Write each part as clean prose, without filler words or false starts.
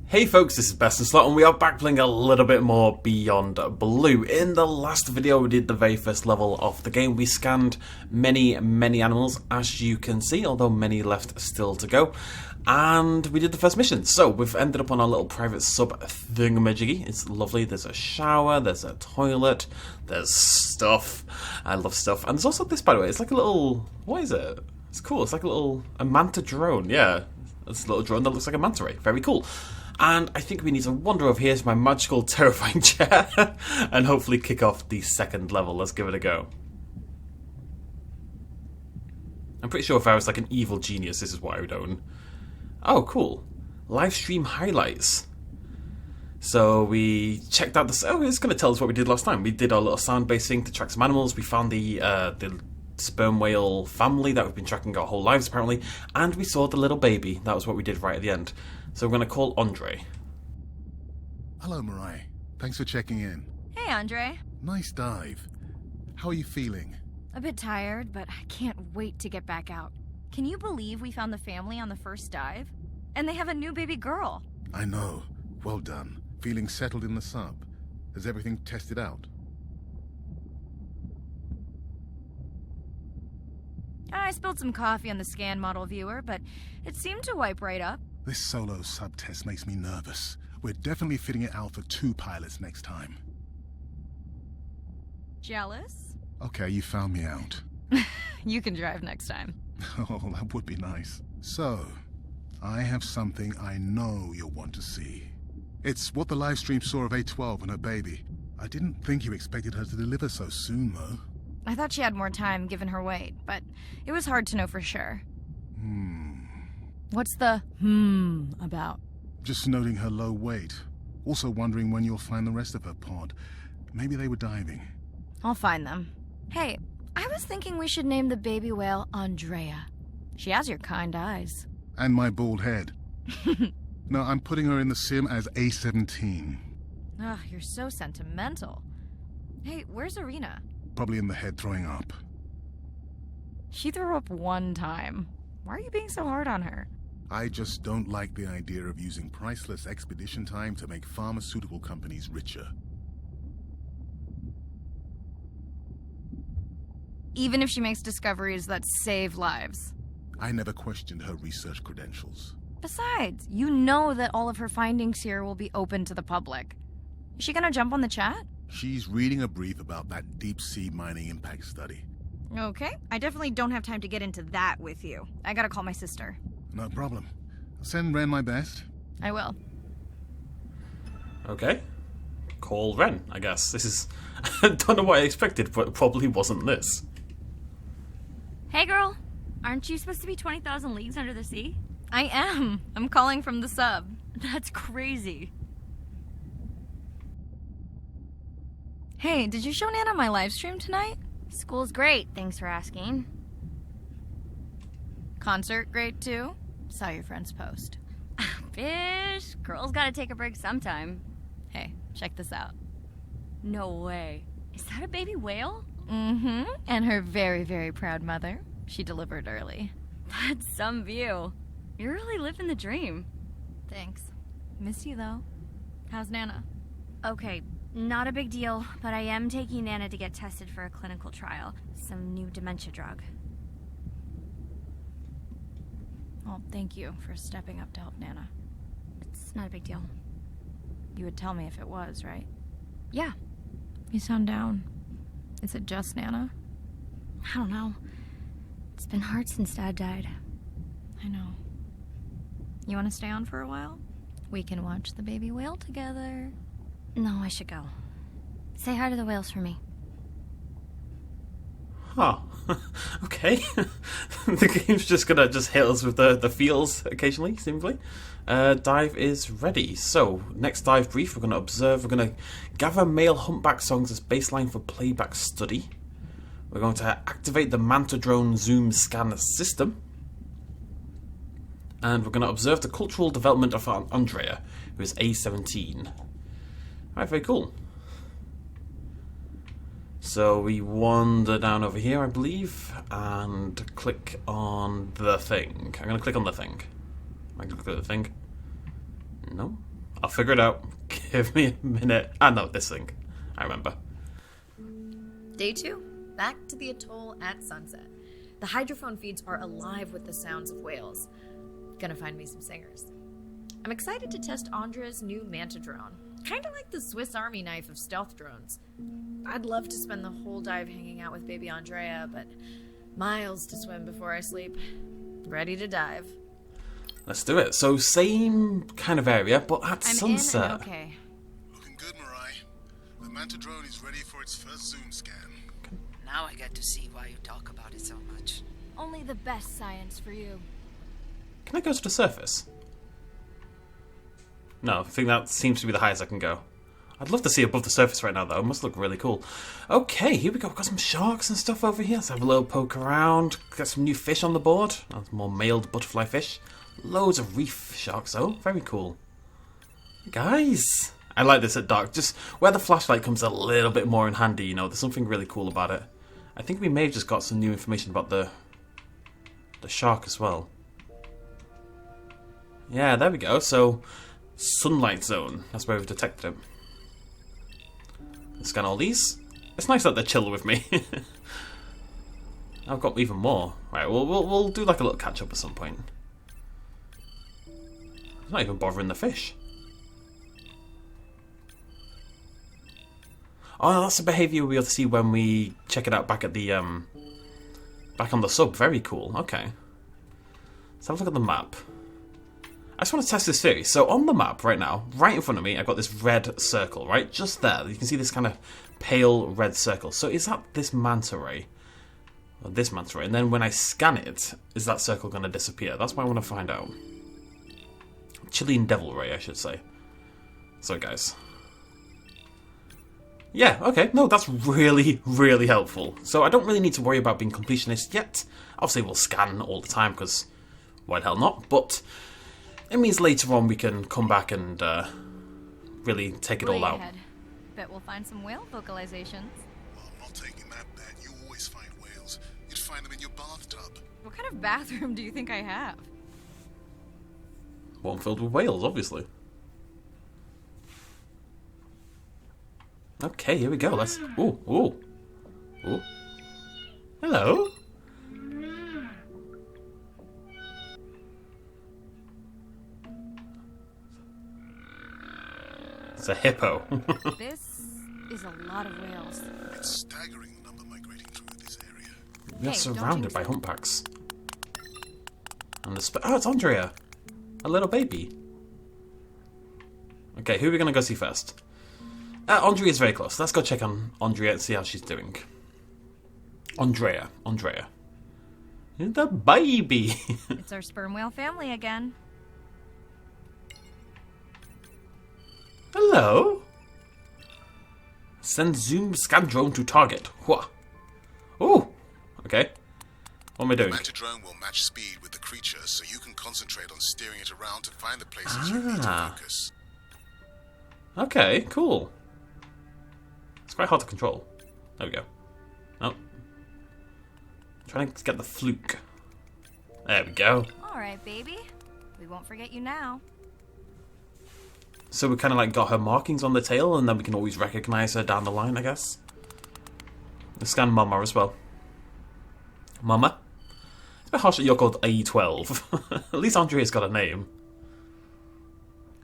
Hey folks, this is Best in Slot and we are back playing a little bit more Beyond Blue. In the last video we did the very first level of the game. We scanned many animals, as you can see, although many left still to go. And we did the first mission. So we've ended up on our little private sub thingamajiggy. It's lovely. There's a shower, there's a toilet, there's stuff. I love stuff. And there's also this, by the way. It's like a little, what is it? It's cool. It's like a Manta Drone. Yeah, it's a little drone that looks like a manta ray. Very cool. And I think we need to wander over here to my magical, terrifying chair and hopefully kick off the second level. Let's give it a go. I'm pretty sure if I was like an evil genius, this is what I would own. Oh, cool. Livestream highlights. So we checked out this. Oh, it's going to tell us what we did last time. We did our little sound-based thing to track some animals. We found the sperm whale family that we've been tracking our whole lives, apparently. And we saw the little baby. That was what we did right at the end. So we're going to call Andre. Hello, Mirai. Thanks for checking in. Hey, Andre. Nice dive. How are you feeling? A bit tired, but I can't wait to get back out. Can you believe we found the family on the first dive? And they have a new baby girl. I know. Well done. Feeling settled in the sub. Has everything tested out? I spilled some coffee on the scan model viewer, but it seemed to wipe right up. This solo sub test makes me nervous. We're definitely fitting it out for 2 pilots next time. Jealous? Okay, you found me out. You can drive next time. Oh, that would be nice. So, I have something I know you'll want to see. It's what the livestream saw of A12 and her baby. I didn't think you expected her to deliver so soon, though. I thought she had more time given her weight, but it was hard to know for sure. What's the about? Just noting her low weight. Also wondering when you'll find the rest of her pod. Maybe they were diving. I'll find them. Hey, I was thinking we should name the baby whale Andrea. She has your kind eyes. And my bald head. No, I'm putting her in the sim as A17. Ugh, you're so sentimental. Hey, where's Arena? Probably in the head throwing up. She threw up one time. Why are you being so hard on her? I just don't like the idea of using priceless expedition time to make pharmaceutical companies richer. Even if she makes discoveries that save lives. I never questioned her research credentials. Besides, you know that all of her findings here will be open to the public. Is she gonna jump on the chat? She's reading a brief about that deep-sea mining impact study. Okay, I definitely don't have time to get into that with you. I gotta call my sister. No problem. Send Ren my best. I will. Okay. Call Ren, I guess. This is... I don't know what I expected, but it probably wasn't this. Hey girl, aren't you supposed to be 20,000 leagues under the sea? I am. I'm calling from the sub. That's crazy. Hey, did you show Nana my live stream tonight? School's great, thanks for asking. Concert great too? Saw your friend's post. Fish, girls gotta take a break sometime. Hey, check this out. No way. Is that a baby whale? Mm-hmm. And her very, very proud mother. She delivered early. That's some view. You're really living the dream. Thanks. Miss you though. How's Nana? Okay, not a big deal, but I am taking Nana to get tested for a clinical trial. Some new dementia drug. Well, thank you for stepping up to help Nana. It's not a big deal. You would tell me if it was, right? Yeah. You sound down. Is it just Nana? I don't know. It's been hard since Dad died. I know. You want to stay on for a while? We can watch the baby whale together. No, I should go. Say hi to the whales for me. Huh. Okay. The game's just gonna hit us with the feels occasionally, seemingly. Dive is ready. So, next dive brief, we're gonna observe, we're gonna gather male humpback songs as baseline for playback study. We're going to activate the Manta Drone zoom scan system. And we're going to observe the cultural development of Andrea, who is A17. Alright, very cool. So we wander down over here, I believe, and click on the thing. I'm going to click on the thing. Am I going to click on the thing? No? I'll figure it out. Give me a minute. I know this thing. I remember. Day 2. Back to the atoll at sunset. The hydrophone feeds are alive with the sounds of whales. Gonna find me some singers. I'm excited to test Andrea's new Manta Drone. Kinda like the Swiss Army knife of stealth drones. I'd love to spend the whole dive hanging out with baby Andrea, but miles to swim before I sleep. Ready to dive. Let's do it. So same kind of area, but at sunset. In and okay. Looking good, Mirai. The Manta Drone is ready for its first zoom scan. Now I get to see why you talk about it so much. Only the best science for you. Can I go to the surface? No, I think that seems to be the highest I can go. I'd love to see above the surface right now, though. It must look really cool. Okay, here we go. We've got some sharks and stuff over here. Let's have a little poke around. Got some new fish on the board. That's more mailed butterfly fish. Loads of reef sharks, though. Very cool. Guys, I like this at dark. Just where the flashlight comes a little bit more in handy, you know. There's something really cool about it. I think we may have just got some new information about the shark as well. Yeah, there we go. So, sunlight zone. That's where we've detected him. Let's scan all these. It's nice that they're chill with me. I've got even more. Right, we'll do like a little catch up at some point. It's not even bothering the fish. Oh, no, that's the behaviour we'll be able to see when we check it out back at the back on the sub. Very cool. Okay. Let's have a look at the map. I just want to test this theory. So on the map right now, right in front of me, I've got this red circle, right? Just there. You can see this kind of pale red circle. So is that this manta ray? Or this manta ray? And then when I scan it, is that circle going to disappear? That's what I want to find out. Chilean devil ray, I should say. So guys. Yeah, okay. No, that's really, really helpful. So I don't really need to worry about being completionist yet. Obviously we'll scan all the time because why the hell not? But it means later on we can come back and really take it all out. Ahead. Bet we'll find some whale vocalizations. Well, I'm not taking that bet. You always find whales. You'd find them in your bathtub. What kind of bathroom do you think I have? One filled with whales, obviously. Okay, here we go. Let's. Ooh, ooh, ooh. Hello. It's a hippo. This is a lot of whales. It's staggering the number migrating through this area. We're Hey, surrounded by don't humpbacks. And the oh, it's Andrea, a little baby. Okay, who are we gonna go see first? Andrea is very close. Let's go check on Andrea and see how she's doing. Andrea. The baby. It's our sperm whale family again. Hello. Send zoom scan drone to target. Whoa. Oh. Okay. What am I doing? Manta Drone will match speed with the creature, so you can concentrate on steering it around to find the places you need to focus. Okay, cool. It's quite hard to control. There we go. Oh. Trying to get the fluke. There we go. Alright, baby. We won't forget you now. So we kind of like got her markings on the tail, and then we can always recognize her down the line, I guess. Let's scan Mama as well. Mama? It's a bit harsh that you're called A12. At least Andrea's got a name.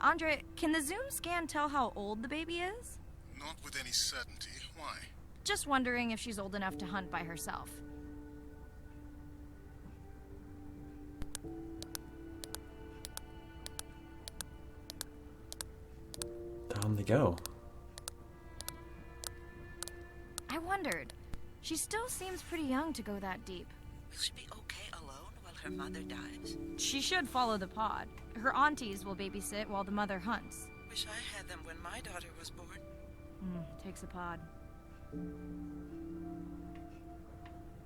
Andre, can the zoom scan tell how old the baby is? Not with any certainty. Why? Just wondering if she's old enough to hunt by herself. Down they go. I wondered. She still seems pretty young to go that deep. Will she be okay alone while her mother dies? She should follow the pod. Her aunties will babysit while the mother hunts. Wish I had them when my daughter was born. Takes a pod.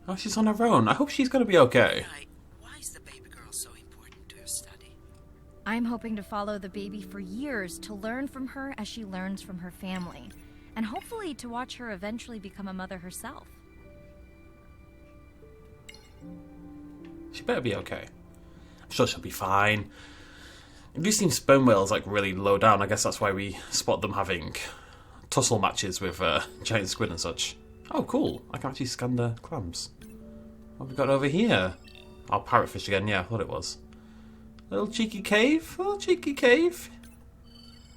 Oh, she's on her own. I hope she's going to be okay. Right. Why is the baby girl so important to your study? I'm hoping to follow the baby for years to learn from her as she learns from her family. And hopefully to watch her eventually become a mother herself. She better be okay. I'm sure she'll be fine. It do seem sperm whales like really low down. I guess that's why we spot them having tussle matches with giant squid and such. Oh, cool. I can actually scan the clams. What have we got over here? Oh, parrotfish again. Yeah, I thought it was. Little cheeky cave. Little cheeky cave.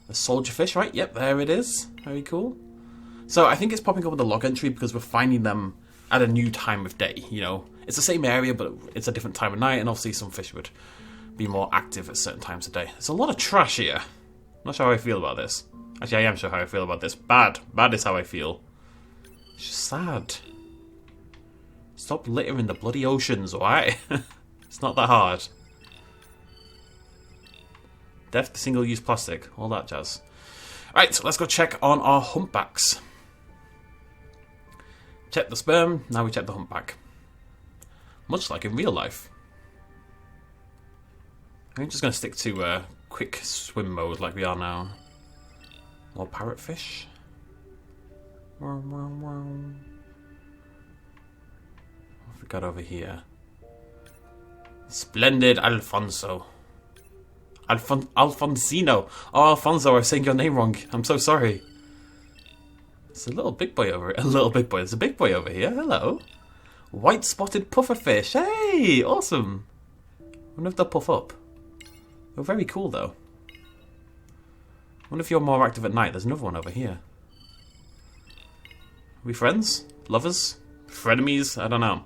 A soldierfish, right? Yep, there it is. Very cool. So I think it's popping up with the log entry because we're finding them at a new time of day, you know. It's the same area, but it's a different time of night, and obviously some fish would be more active at certain times of day. There's a lot of trash here. I'm not sure how I feel about this. Actually, I am sure how I feel about this. Bad. Bad is how I feel. It's just sad. Stop littering the bloody oceans, alright? It's not that hard. Death to single-use plastic. All that jazz. Right, so let's go check on our humpbacks. Check the sperm, now we check the humpback. Much like in real life. I'm just going to stick to quick swim mode like we are now. More parrotfish. What have we got over here? Splendid Alfonso. Alfonsino. Oh, Alfonso, I was saying your name wrong. I'm so sorry. It's a little big boy over here. A little big boy. There's a big boy over here. Hello. White spotted pufferfish. Hey, awesome. I wonder if they'll puff up. They're very cool, though. I wonder if you're more active at night. There's another one over here. Are we friends? Lovers? Frenemies? I don't know.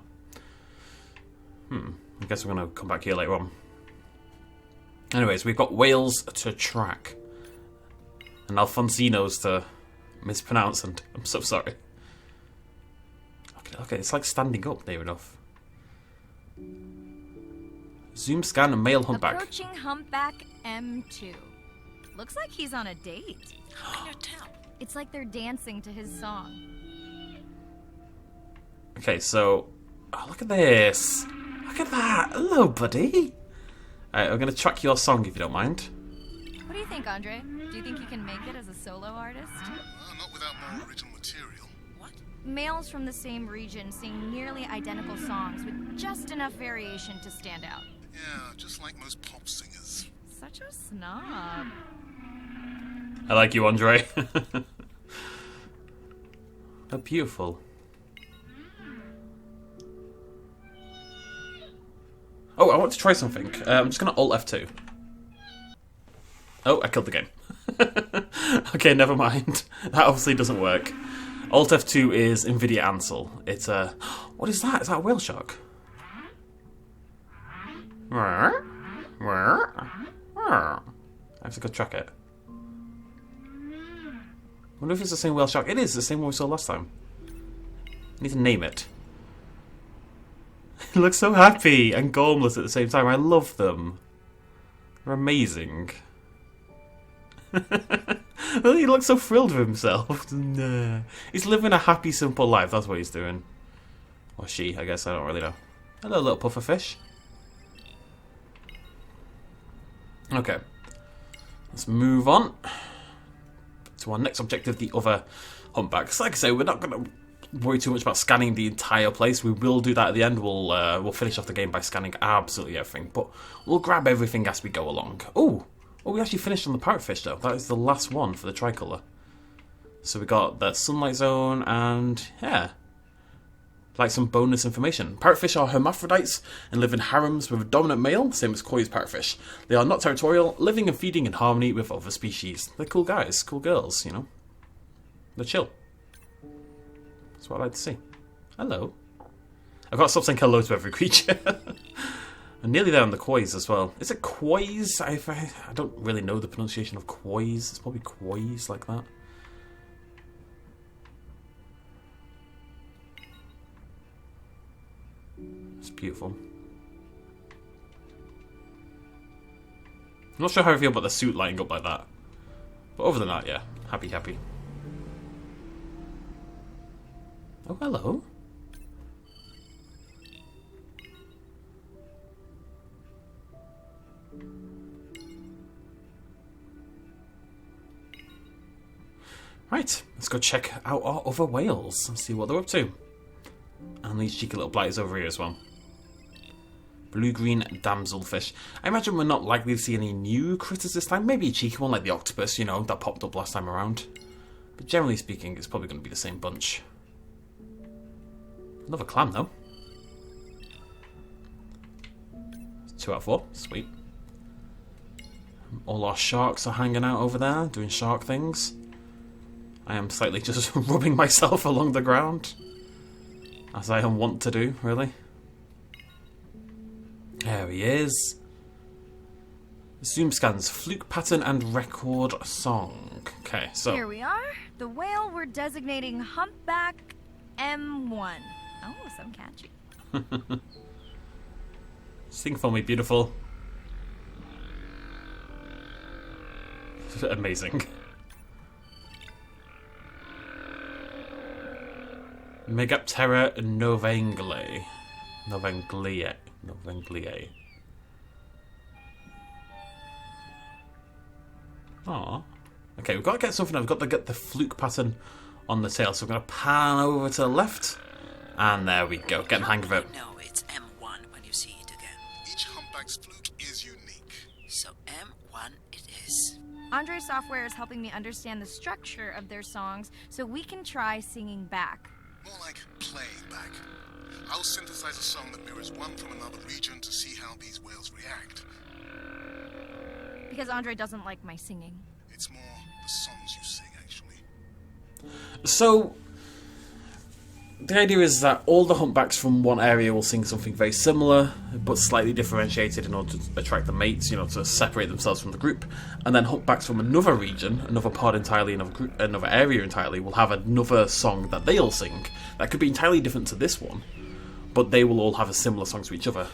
I guess we're going to come back here later on. Anyways, we've got whales to track. And Alfonsinos to mispronounce, and I'm so sorry. Okay, it's like standing up near enough. Zoom scan a male humpback. Approaching humpback M2. Looks like he's on a date. How can you tell? It's like they're dancing to his song. Okay, so... Oh, look at this. Look at that. Hello, buddy. Alright, I'm going to track your song if you don't mind. What do you think, Andre? Do you think you can make it as a solo artist? Not without more original material. What? Males from the same region sing nearly identical songs with just enough variation to stand out. Yeah, just like most pop singers. Such a snob. I like you, Andre. How beautiful. Oh, I want to try something. I'm just going to Alt F2. Oh, I killed the game. Okay, never mind. That obviously doesn't work. Alt F2 is NVIDIA Ansel. It's a... What is that? Is that a whale shark? I have to go track it. I wonder if it's the same whale shark. It is the same one we saw last time. I need to name it. He looks so happy and gormless at the same time. I love them. They're amazing. He looks so thrilled with himself. He's living a happy, simple life. That's what he's doing. Or she, I guess. I don't really know. Hello, little pufferfish. Okay. Let's move on to our next objective, the other humpbacks. Like I say, we're not going to worry too much about scanning the entire place. We will do that at the end. We'll finish off the game by scanning absolutely everything, but we'll grab everything as we go along. Oh, we actually finished on the parrotfish though. That is the last one for the tricolour. So we got the sunlight zone and yeah, like some bonus information. Parrotfish are hermaphrodites and live in harems with a dominant male, same as Koi's parrotfish. They are not territorial, living and feeding in harmony with other species. They're cool guys, cool girls, you know. They're chill. That's what I like to see. Hello. I've got to stop saying hello to every creature. I'm nearly there on the kois as well. Is it kois? I don't really know the pronunciation of kois. It's probably kois like that. It's beautiful. I'm not sure how I feel about the suit lighting up like that. But other than that, yeah. Happy, happy. Oh, hello. Right, let's go check out our other whales and see what they're up to. And these cheeky little blighters over here as well. Blue-green damselfish. I imagine we're not likely to see any new critters this time. Maybe a cheeky one like the octopus, you know, that popped up last time around. But generally speaking, it's probably going to be the same bunch. Another clam, though. 2 out of 4. Sweet. All our sharks are hanging out over there, doing shark things. I am slightly just rubbing myself along the ground. As I am wont to do, really. There he is. Zoom scans, fluke pattern and record song. Okay, so... Here we are. The whale we're designating Humpback M1. Oh, so catchy. Sing for me, beautiful. Amazing. Megaptera novanglie. Novanglie. Aw. Okay, we've got to get something. I've got to get the fluke pattern on the tail. So I'm going to pan over to the left. And there we go. Get the hang of it. No, it's M1 when you see it again. Each humpback's fluke is unique. So M1 it is. Andre's software is helping me understand the structure of their songs so we can try singing back. More like playing back. I'll synthesize a song that mirrors one from another region to see how these whales react. Because Andre doesn't like my singing. It's more the songs you sing, actually. So, the idea is that all the humpbacks from one area will sing something very similar, but slightly differentiated in order to attract the mates, you know, to separate themselves from the group. And then humpbacks from another region, another pod entirely, another area entirely, will have another song that they'll sing. That could be entirely different to this one, but they will all have a similar song to each other.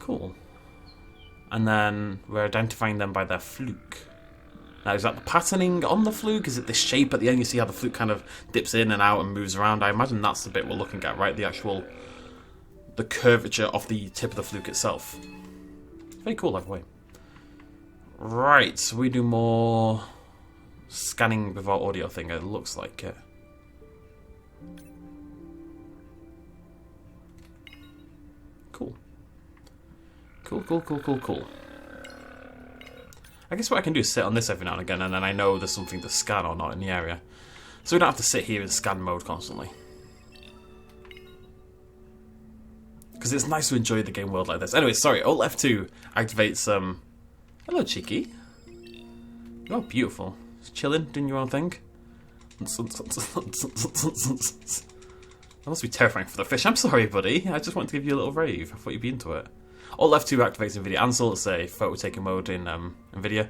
Cool. And then we're identifying them by their fluke. Now, is that the patterning on the fluke? Is it the shape at the end? You see how the fluke kind of dips in and out and moves around? I imagine that's the bit we're looking at, right? The curvature of the tip of the fluke itself. Very cool, by the way. Right, so we do more scanning with our audio thing. It looks like it. Cool. Cool. I guess what I can do is sit on this every now and again, and then I know there's something to scan or not in the area. So we don't have to sit here in scan mode constantly. Because it's nice to enjoy the game world like this. Anyway, sorry, Alt F2 activates hello, cheeky. Oh, beautiful. Just chilling, doing your own thing. That must be terrifying for the fish. I'm sorry, buddy. I just wanted to give you a little rave. I thought you'd be into it. Alt F2 activates NVIDIA Ansel. It's a photo taking mode in NVIDIA.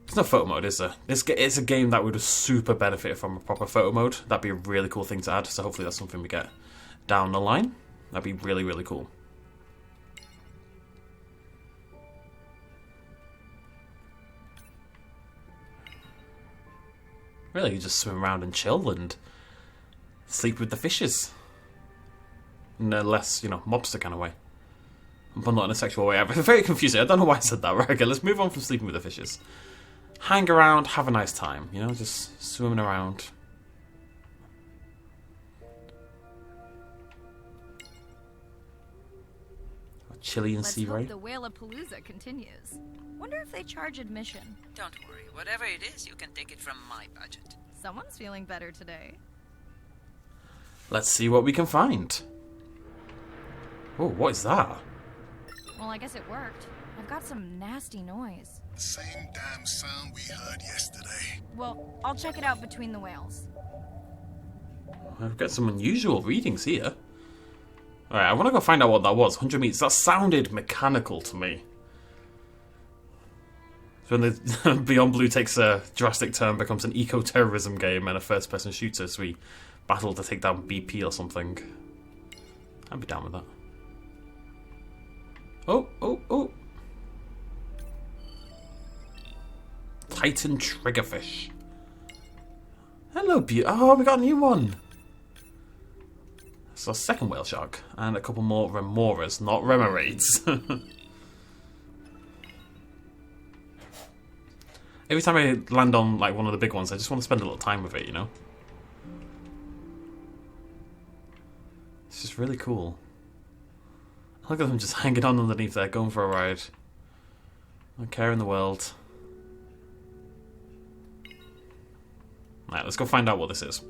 There's no photo mode, is there? It's a game that would super benefit from a proper photo mode. That'd be a really cool thing to add. So hopefully that's something we get down the line. That'd be really, really cool. Really, you just swim around and chill and sleep with the fishes. In a less, mobster kind of way. But not in a sexual way. I'm very confusing. I don't know why I said that. Right, okay, let's move on from sleeping with the fishes. Hang around, have a nice time. Just swimming around. Chilean sea ray. The Whalapalooza continues. Wonder if they charge admission. Don't worry. Whatever it is, you can take it from my budget. Someone's feeling better today. Let's see what we can find. Oh, what is that? Well, I guess it worked. I've got some nasty noise. The same damn sound we heard yesterday. Well, I'll check it out between the whales. I've got some unusual readings here. Alright, I want to go find out what that was. 100 meters. That sounded mechanical to me. So when the Beyond Blue takes a drastic turn, becomes an eco-terrorism game and a first-person shooter, so we battle to take down BP or something. I'd be down with that. Oh. Titan triggerfish. Hello, oh, we got a new one. So a second whale shark and a couple more remoras, not remorates. Every time I land on one of the big ones, I just want to spend a little time with it, It's just really cool. Look at them just hanging on underneath there, going for a ride. No care in the world. Right, let's go find out what this is.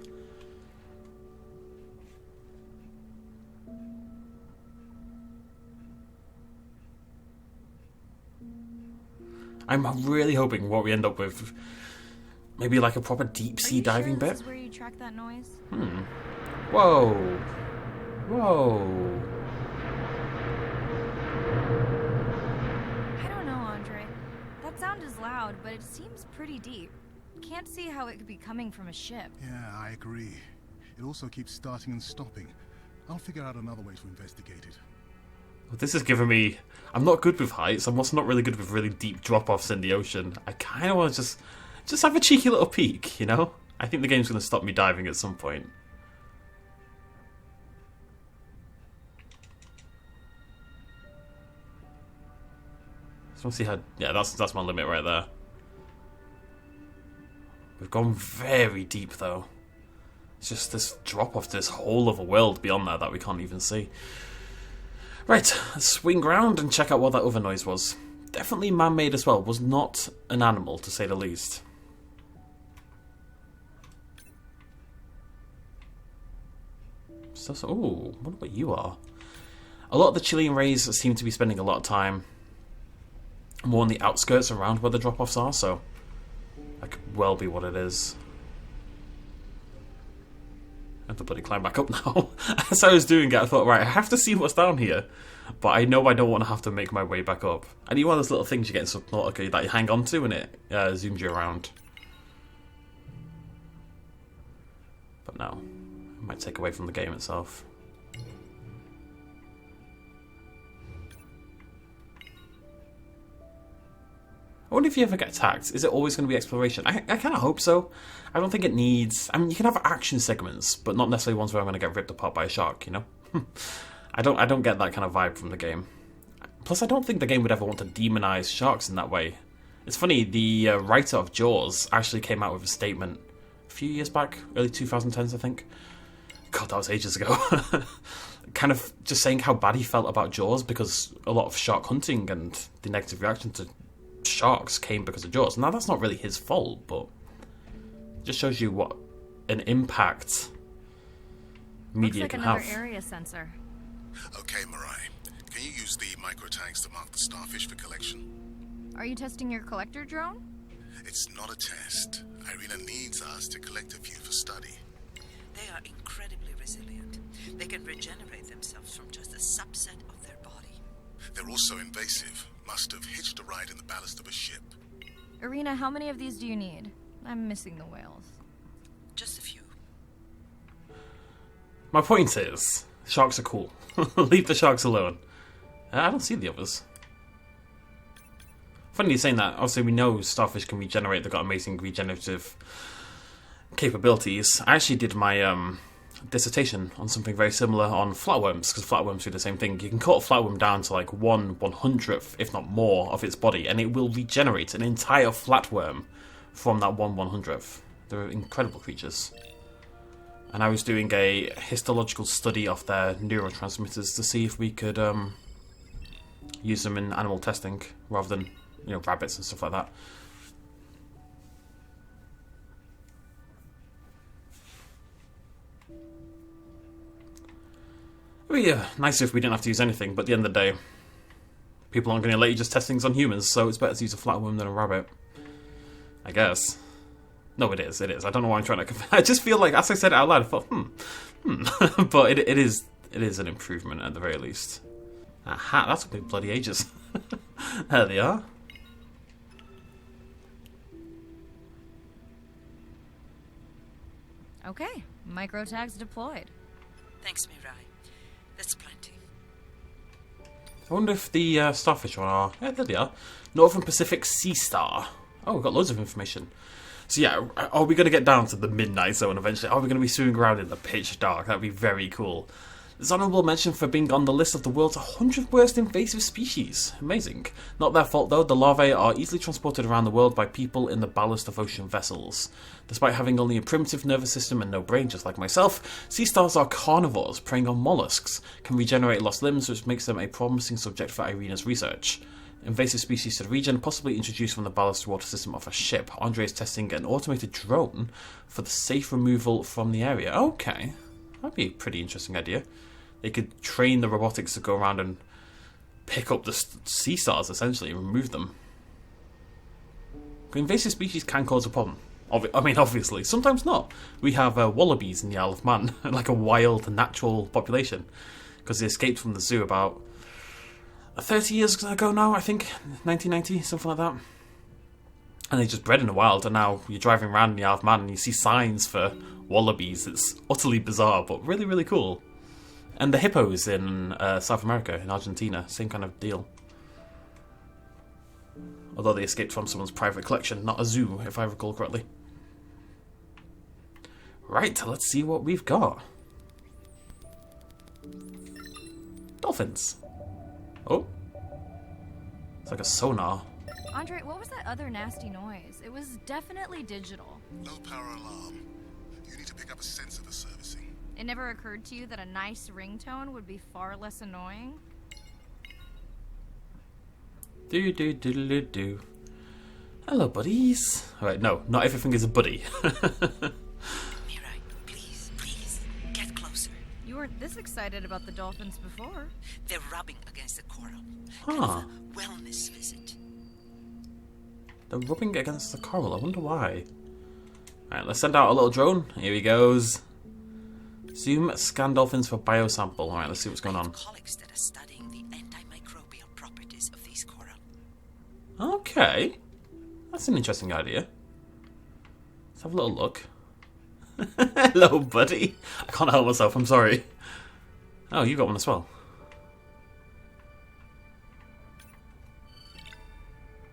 I'm really hoping what we end up with, maybe like a proper deep sea diving bit. This is where you track that noise? Whoa. Whoa. I don't know, Andre. That sound is loud, but it seems pretty deep. Can't see how it could be coming from a ship. Yeah, I agree. It also keeps starting and stopping. I'll figure out another way to investigate it. This is giving me... I'm not good with heights. I'm also not really good with really deep drop-offs in the ocean. I kind of want to just have a cheeky little peek, you know? I think the game's going to stop me diving at some point. Just want to see how... Yeah, that's my limit right there. We've gone very deep, though. It's just this drop-off to this whole other world beyond that we can't even see. Right, let's swing round and check out what that other noise was. Definitely man-made as well. Was not an animal, to say the least. So, ooh, I wonder what you are. A lot of the Chilean rays seem to be spending a lot of time more on the outskirts around where the drop-offs are, so that could well be what it is. I have to bloody climb back up now. As I was doing it, I thought, right, I have to see what's down here, but I know I don't want to have to make my way back up. And you one of those little things you get in Subnautica that you hang on to and it zooms you around. But no, it might take away from the game itself. I wonder if you ever get attacked. Is it always going to be exploration? I kind of hope so. I don't think it needs... I mean, you can have action segments, but not necessarily ones where I'm going to get ripped apart by a shark, you know? I don't get that kind of vibe from the game. Plus, I don't think the game would ever want to demonize sharks in that way. It's funny, the writer of Jaws actually came out with a statement a few years back, early 2010s, I think. God, that was ages ago. Kind of just saying how bad he felt about Jaws because a lot of shark hunting and the negative reaction to sharks came because of Jaws. Now, that's not really his fault, but it just shows you what an impact media can have. Looks like another area sensor. Okay, Mirai. Can you use the micro tags to mark the Starfish for collection? Are you testing your collector drone? It's not a test. Irina needs us to collect a few for study. They are incredibly resilient. They can regenerate themselves from just a subset of their body. They're also invasive. Must have hitched a ride in the ballast of a ship. Irina, how many of these do you need? I'm missing the whales. Just a few. My point is, sharks are cool. Leave the sharks alone. I don't see the others. Funny you're saying that. Obviously, we know starfish can regenerate. They've got amazing regenerative capabilities. I actually did my dissertation on something very similar on flatworms, because flatworms do the same thing. You can cut a flatworm down to like 1/100th, if not more, of its body, and it will regenerate an entire flatworm from that 1/100th. They're incredible creatures. And I was doing a histological study of their neurotransmitters to see if we could use them in animal testing rather than, you know, rabbits and stuff like that. It would be nicer if we didn't have to use anything, but at the end of the day, people aren't going to let you just test things on humans, so it's better to use a flatworm than a rabbit. I guess. No, it is. I don't know why I'm trying to... I just feel like, as I said it out loud, I thought, but it is an improvement at the very least. Aha, that took me bloody ages. There they are. Okay, micro tags deployed. Thanks, Mirai. That's plenty. I wonder if the starfish one are... Yeah, there they are. Northern Pacific Sea Star. Oh, we've got loads of information. So yeah, are we going to get down to the midnight zone eventually? Are we going to be swimming around in the pitch dark? That'd be very cool. There's honourable mention for being on the list of the world's 100 worst invasive species. Amazing. Not their fault though, the larvae are easily transported around the world by people in the ballast of ocean vessels. Despite having only a primitive nervous system and no brain, just like myself, sea stars are carnivores, preying on mollusks, can regenerate lost limbs, which makes them a promising subject for Irina's research. Invasive species to the region, possibly introduced from the ballast water system of a ship. Andre is testing an automated drone for the safe removal from the area. Okay, that'd be a pretty interesting idea. They could train the robotics to go around and pick up the sea stars, essentially, and remove them. Invasive species can cause a problem. I mean, obviously. Sometimes not. We have wallabies in the Isle of Man, like a wild, natural population. Because they escaped from the zoo about 30 years ago now, I think. 1990, something like that. And they just bred in the wild, and now you're driving around in the Isle of Man and you see signs for wallabies. It's utterly bizarre, but really, really cool. And the hippos in South America, in Argentina, same kind of deal. Although they escaped from someone's private collection, not a zoo, if I recall correctly. Right, let's see what we've got. Dolphins. Oh. It's like a sonar. Andre, what was that other nasty noise? It was definitely digital. Low power alarm. You need to pick up a sensor for servicing. It never occurred to you that a nice ringtone would be far less annoying? Do. Hello, buddies. Alright, no, not everything is a buddy. Mirai, please, get closer. You weren't this excited about the dolphins before. They're rubbing against the coral. Huh. Kind of a wellness visit. They're rubbing against the coral, I wonder why. Alright, let's send out a little drone. Here he goes. Zoom, scan dolphins for biosample. Alright, let's see what's going on. Colleagues that are studying the antimicrobial properties of these coral. Okay. That's an interesting idea. Let's have a little look. Hello, buddy. I can't help myself, I'm sorry. Oh, you got one as well.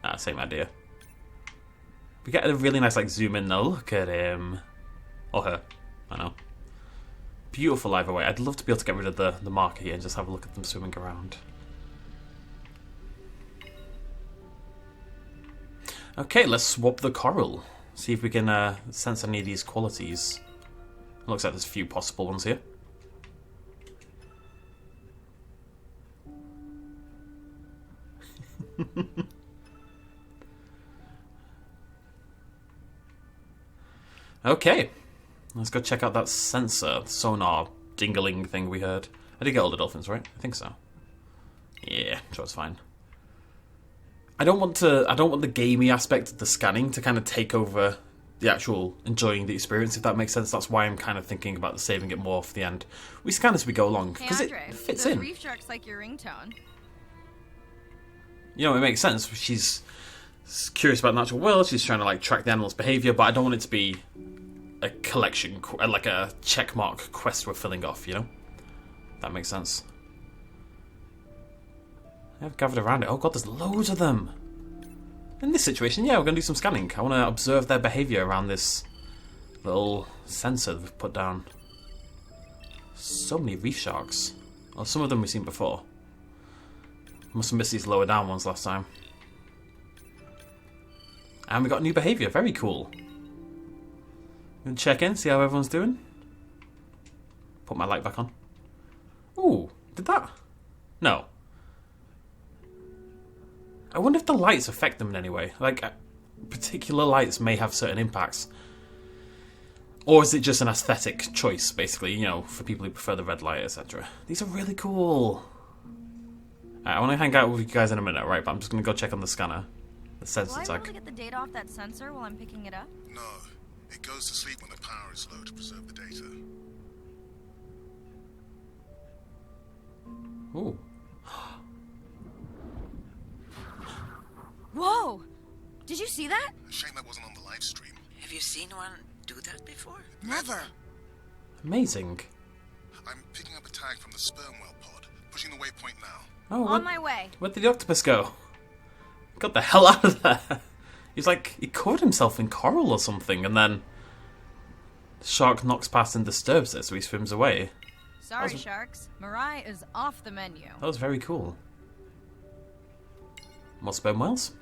Ah, same idea. We get a really nice, like, zoom in though. Look at him. Or her. I know. Beautiful either way. I'd love to be able to get rid of the marker here and just have a look at them swimming around. Okay, let's swap the coral. See if we can sense any of these qualities. It looks like there's a few possible ones here. Okay. Let's go check out that sensor, sonar, dingling thing we heard. I did get all the dolphins, right? I think so. Yeah, sure it's fine. I don't want the gamey aspect of the scanning to kind of take over the actual enjoying the experience, if that makes sense. That's why I'm kind of thinking about the saving it more for the end. We scan as we go along, because it fits in. Reef sharks like your ringtone. You know, it makes sense. She's curious about the natural world, she's trying to like track the animal's behaviour, but I don't want it to be a collection, like a checkmark quest we're filling off, you know? That makes sense. I've gathered around it. Oh god, there's loads of them. In this situation, yeah, we're going to do some scanning. I want to observe their behaviour around this little sensor that we've put down. So many reef sharks. Well, some of them we've seen before. Must have missed these lower down ones last time. And we got new behaviour. Very cool. Gonna check in, see how everyone's doing. Put my light back on. Ooh, did that? No. I wonder if the lights affect them in any way. Like, particular lights may have certain impacts. Or is it just an aesthetic choice, basically, you know, for people who prefer the red light, etc. These are really cool. I want to hang out with you guys in a minute, right? But I'm just going to go check on the scanner. The sensor Will I be tag. able to get the data off that sensor while I'm picking it up? No. It goes to sleep when the power is low to preserve the data. Ooh. Whoa! Did you see that? A shame that wasn't on the live stream. Have you seen one do that before? Never. Amazing. I'm picking up a tag from the sperm whale pod, pushing the waypoint now. Oh, On my way. where did the octopus go? Got the hell out of there. He's like, he covered himself in coral or something, and then the shark knocks past and disturbs it, so he swims away. Sorry, sharks. Mirai is off the menu. That was very cool. More sperm whales.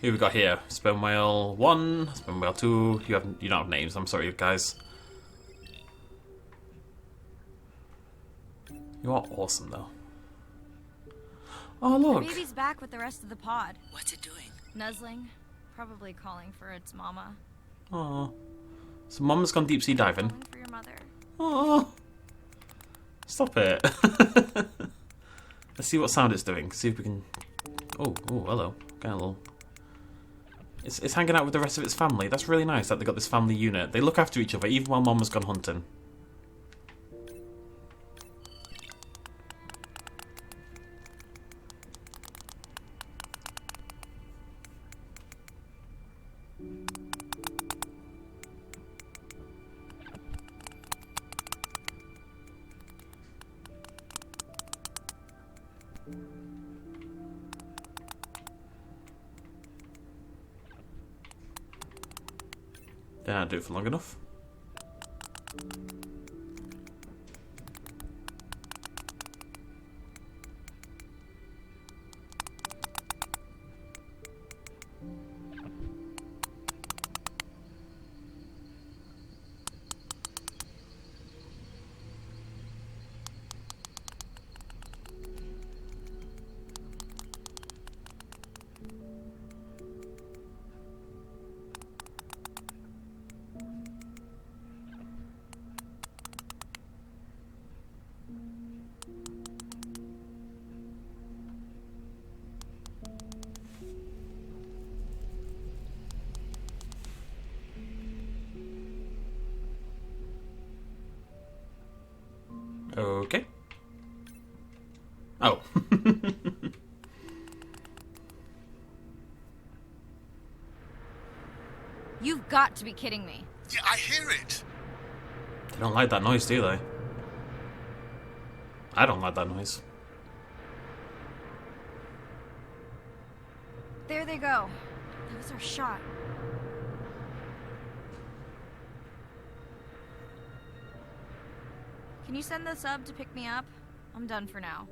Who we got here? Sperm whale 1, sperm whale 2. You don't have names. I'm sorry, guys. You are awesome, though. Oh, look. The baby's back with the rest of the pod. What's it doing? Nuzzling. Probably calling for its mama. Oh. So Mama's gone deep sea diving. Calling for your mother. Oh. Stop it. Let's see what sound it's doing. See if we can... Oh, hello. Getting a little... It's hanging out with the rest of its family. That's really nice that they got this family unit. They look after each other even while Mama's gone hunting. Then I'll do it for long enough. Okay. Oh. You've got to be kidding me. Yeah, I hear it. They don't like that noise, do they? I don't like that noise. There they go. That was our shot. Can you send the sub to pick me up? I'm done for now.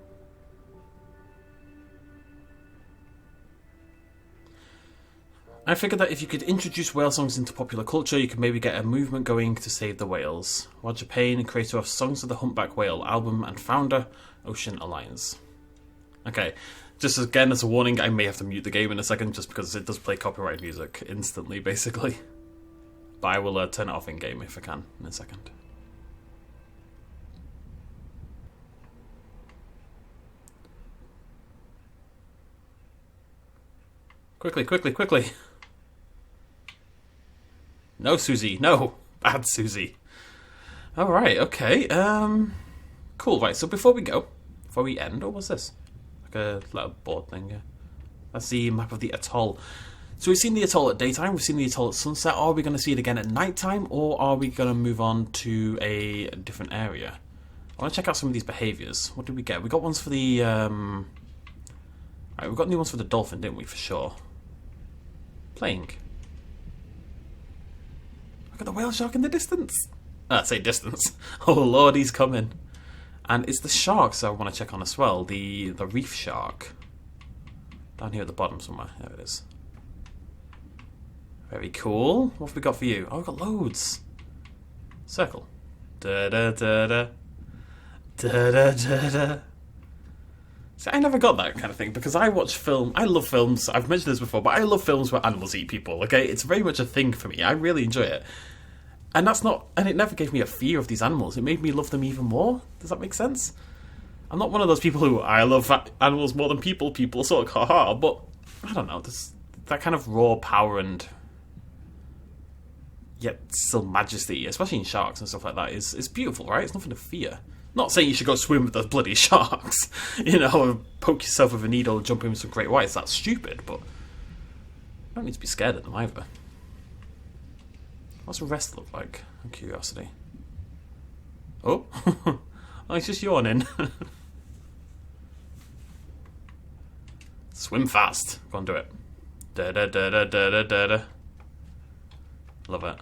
I figured that if you could introduce whale songs into popular culture, you could maybe get a movement going to save the whales. Roger Payne, creator of Songs of the Humpback Whale album and founder, Ocean Alliance. Okay, just again as a warning, I may have to mute the game in a second just because it does play copyright music instantly, basically. But I will turn it off in-game if I can in a second. Quickly, quickly, quickly. No, Susie, no. Bad Susie. Alright, okay. Cool, right, so before we end, what was this? Like a little board thing, yeah. That's the map of the atoll. So we've seen the atoll at daytime, we've seen the atoll at sunset. Are we going to see it again at nighttime, or are we going to move on to a different area? I want to check out some of these behaviours. What did we get? We got ones for the... Right, we got new ones for the dolphin, didn't we, for sure? Playing. Look at the whale shark in the distance. I say distance. Oh lord, he's coming. And it's the sharks I want to check on as well. The reef shark. Down here at the bottom somewhere. There it is. Very cool. What have we got for you? Oh, we've got loads. Circle. Da da da da. Da da da da. See, I never got that kind of thing because I watch film. I love films. I've mentioned this before, but I love films where animals eat people. Okay, it's very much a thing for me. I really enjoy it, and it never gave me a fear of these animals. It made me love them even more. Does that make sense? I'm not one of those people who I love animals more than people. People sort of haha, but I don't know. There's that kind of raw power and yet still majesty, especially in sharks and stuff like that. Is beautiful, right? It's nothing to fear. Not saying you should go swim with those bloody sharks, you know, and poke yourself with a needle and jump in with some great whites. That's stupid, but you don't need to be scared of them either. What's the rest look like? I'm curiosity. Oh, oh, he's just yawning. Swim fast. Go on, do it. Da da da da da da da da. Love it.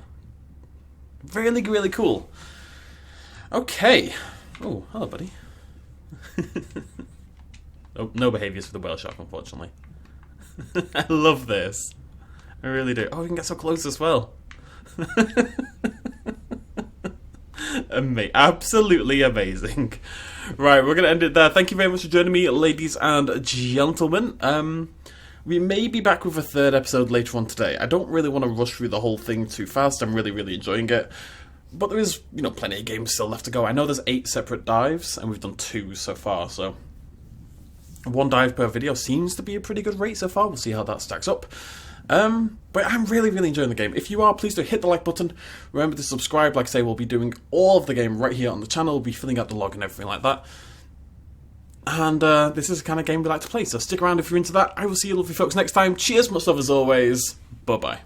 Really, really cool. Okay. Oh, hello, buddy. Oh, no behaviours for the whale shark, unfortunately. I love this. I really do. Oh, we can get so close as well. Absolutely amazing. Right, we're going to end it there. Thank you very much for joining me, ladies and gentlemen. We may be back with a third episode later on today. I don't really want to rush through the whole thing too fast. I'm really, really enjoying it. But there is, you know, plenty of games still left to go. I know there's 8 separate dives, and we've done 2 so far, so 1 dive per video seems to be a pretty good rate so far. We'll see how that stacks up. But I'm really, really enjoying the game. If you are, please do hit the like button. Remember to subscribe. Like I say, we'll be doing all of the game right here on the channel. We'll be filling out the log and everything like that. And this is the kind of game we like to play, so stick around if you're into that. I will see you lovely folks next time. Cheers, much love as always. Bye-bye.